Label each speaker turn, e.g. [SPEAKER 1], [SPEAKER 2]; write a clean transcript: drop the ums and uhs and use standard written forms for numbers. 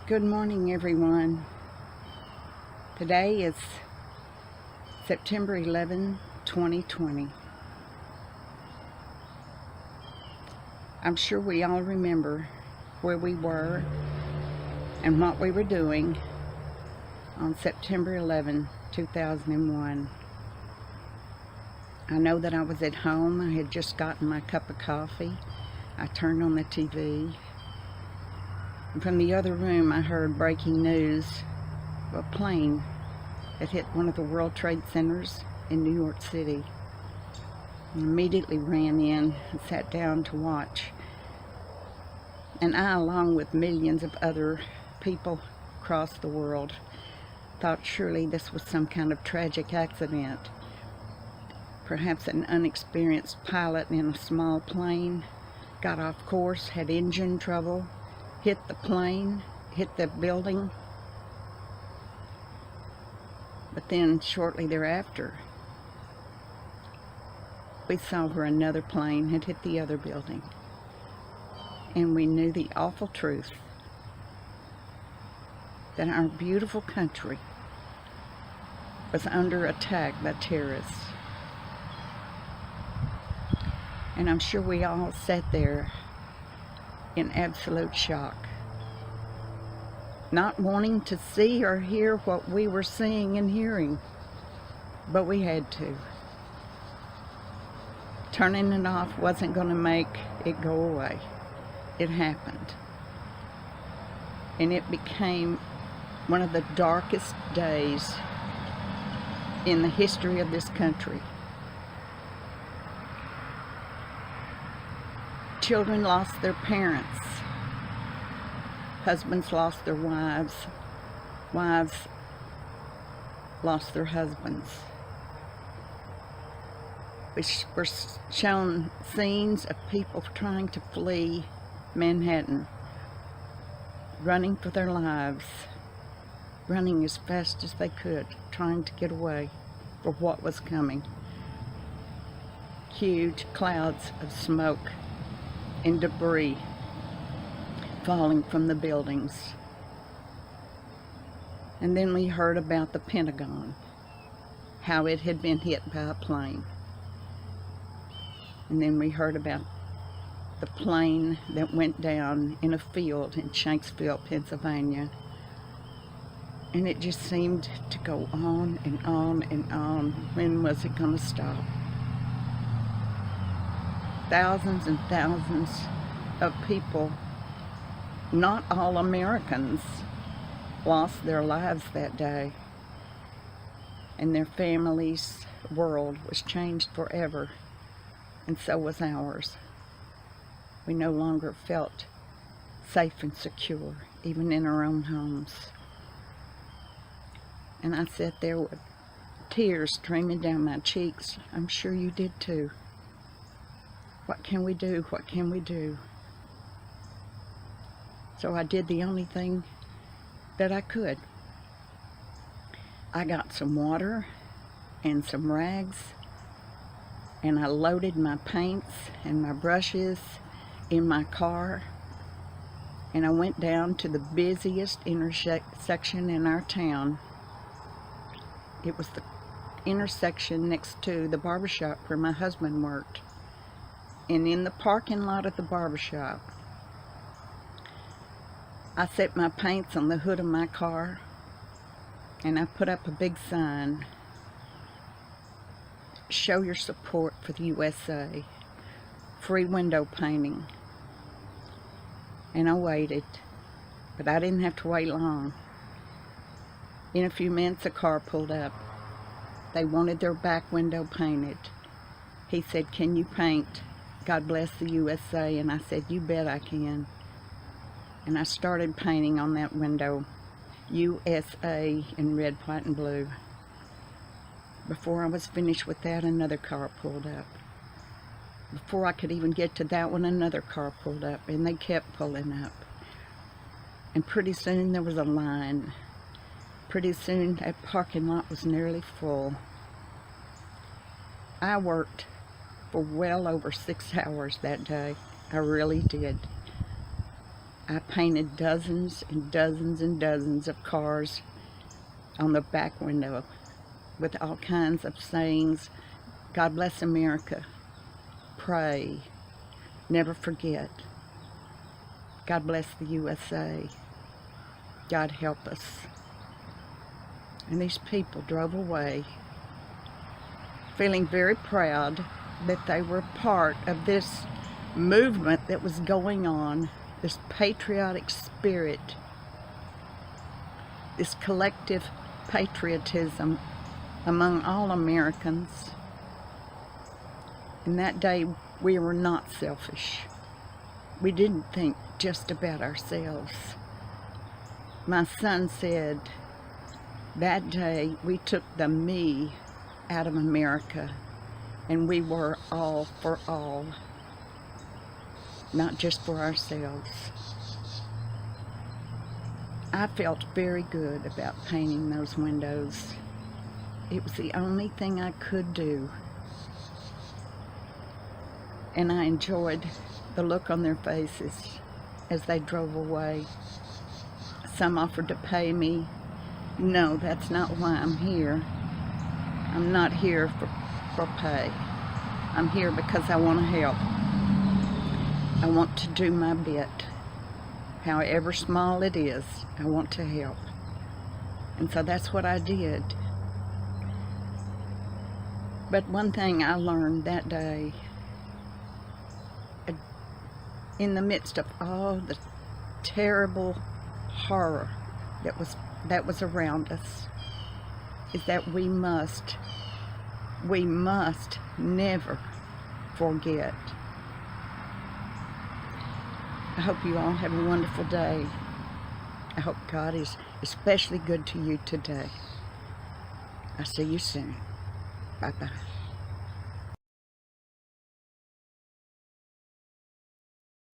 [SPEAKER 1] Good morning, everyone. Today is September 11, 2020. I'm sure we all remember where we were and what we were doing on September 11, 2001. I know that I was at home. I had just gotten my cup of coffee. I turned on the TV. And from the other room, I heard breaking news of a plane that hit one of the World Trade Centers in New York City. I immediately ran in and sat down to watch. And I, along with millions of other people across the world, thought surely this was some kind of tragic accident. Perhaps an unexperienced pilot in a small plane got off course, had engine trouble, hit the plane, hit the building. But then shortly thereafter, we saw where another plane had hit the other building. And we knew the awful truth that our beautiful country was under attack by terrorists. And I'm sure we all sat there in absolute shock, not wanting to see or hear what we were seeing and hearing, but we had to. Turning it off wasn't going to make it go away. It happened. And it became one of the darkest days in the history of this country. Children lost their parents. Husbands lost their wives. Wives lost their husbands. We were shown scenes of people trying to flee Manhattan, running for their lives, running as fast as they could, trying to get away for what was coming. Huge clouds of smoke and debris falling from the buildings. And then we heard about the Pentagon, how it had been hit by a plane. And then we heard about the plane that went down in a field in Shanksville, Pennsylvania. And it just seemed to go on and on and on. When was it going to stop? Thousands and thousands of people, not all Americans, lost their lives that day. And their families' world was changed forever. And so was ours. We no longer felt safe and secure, even in our own homes. And I sat there with tears streaming down my cheeks. I'm sure you did too. What can we do? What can we do? So I did the only thing that I could. I got some water and some rags, and I loaded my paints and my brushes in my car, and I went down to the busiest intersection in our town. It was the intersection next to the barbershop where my husband worked. And in the parking lot of the barbershop, I set my paints on the hood of my car, and I put up a big sign, "Show your support for the USA, free window painting." And I waited, but I didn't have to wait long. In a few minutes, a car pulled up. They wanted their back window painted. He said, "Can you paint 'God bless the USA'?" And I said, "You bet I can." And I started painting on that window, USA, in red, white, and blue. Before I was finished with that, another car pulled up. Before I could even get to that one, another car pulled up, and they kept pulling up. And pretty soon there was a line. Pretty soon that parking lot was nearly full. I worked for well over 6 hours that day. I really did. I painted dozens and dozens and dozens of cars on the back window with all kinds of sayings. God bless America. Pray. Never forget. God bless the USA. God help us. And these people drove away feeling very proud that they were part of this movement that was going on, this patriotic spirit, this collective patriotism among all Americans. And that day we were not selfish. We didn't think just about ourselves. My son said that day we took the me out of America, and we were all for all, not just for ourselves. I felt very good about painting those windows. It was the only thing I could do, and I enjoyed the look on their faces as they drove away. Some offered to pay me. No, that's not why I'm here. I'm not here for pay. I'm here because I want to help. I want to do my bit. However small it is, I want to help. And so that's what I did. But one thing I learned that day, in the midst of all the terrible horror that was around us, is that we must never forget. I hope you all have a wonderful day. I hope God is especially good to you today. I'll see you soon. Bye-bye.